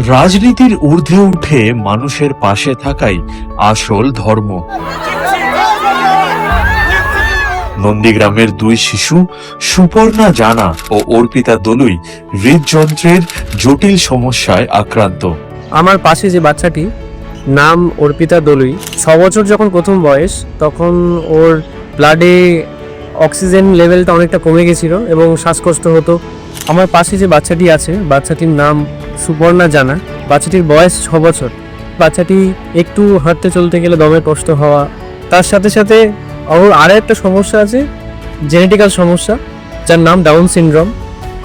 রাজনীতির ঊর্ধ্বে উঠে মানুষের পাশে থাকাই আসল ধর্ম। নন্দীগ্রামের দুই শিশু সুপর্ণা জানা ও অর্পিতা দলুই হৃদযন্ত্রের জটিল সমস্যায় আক্রান্ত। আমার পাশে যে বাচ্চাটি, নাম অর্পিতা দলুই, 6 বছর যখন প্রথম বয়স, তখন ওর ব্লাডে অক্সিজেন লেভেলটা অনেকটা কমে গেছিল এবং শ্বাসকষ্ট হতো। আমার পাশে যে বাচ্চাটি আছে, বাচ্চাটির নাম সুপর্ণা জানা, বাচ্চাটির বয়স 6 বছর। বাচ্চাটি একটু হাঁটতে চলতে গেলে দমের কষ্ট হওয়া, তার সাথে সাথে ওর আরও একটা সমস্যা আছে, জেনেটিক্যাল সমস্যা, যার নাম ডাউন সিনড্রোম।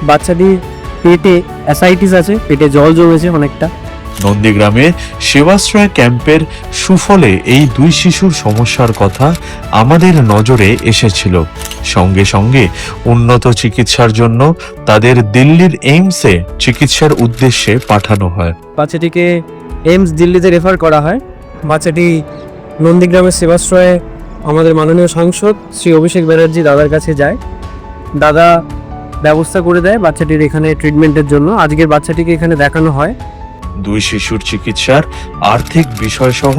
বাচ্চাটি পেটে অ্যাসাইটিস আছে, পেটে জল জমেছে অনেকটা। নন্দীগ্রামে সেবাশ্রয় ক্যাম্পের সুফলে এই দুই শিশুর সমস্যার কথা আমাদের নজরে এসেছিল। সঙ্গে সঙ্গে উন্নত চিকিৎসার জন্য তাদের দিল্লির এইমসে চিকিৎসার উদ্দেশ্যে পাঠানো হয়। বাচ্চাটিকে এইমস দিল্লিতে রেফার করা হয়। বাচ্চাটি নন্দীগ্রামের সেবাশ্রয়ে আমাদের মাননীয় সাংসদ শ্রী অভিষেক ব্যানার্জি দাদার কাছে যায়। দাদা ব্যবস্থা করে দেয় বাচ্চাটির এখানে ট্রিটমেন্টের জন্য। আজকের বাচ্চাটিকে এখানে দেখানো হয়। দুই শিশুর চিকিৎসার আর্থিক বিষয়সহ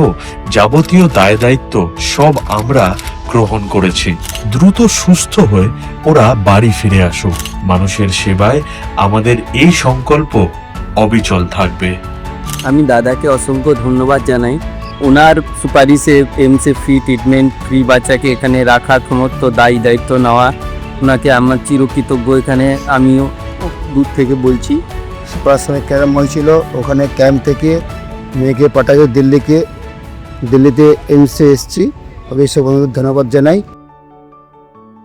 যাবতীয় দায় দায়িত্ব সব আমরা গ্রহণ করেছি। দ্রুত সুস্থ হয়ে ওরা বাড়ি ফিরে আসুক। মানুষের সেবায় আমাদের এই সংকল্প অবিচল থাকবে। আমি দাদাকে অসংখ্য ধন্যবাদ জানাই। ওনার সুপারিশে এমসে ফ্রি ট্রিটমেন্ট, ফ্রি বাচ্চাকে এখানে রাখার সমস্ত দায়িত্ব নেওয়া, ওনাকে আমার চিরকৃতজ্ঞ। এখানে আমিও দূর থেকে বলছি। সুপারস্টার ক্যাম্প হয়েছিল, ওখানে ক্যাম্প থেকে মেয়েকে পাঠাই দিল্লিতে এইমসে এসেছি। অবশ্যই ধন্যবাদ জানাই।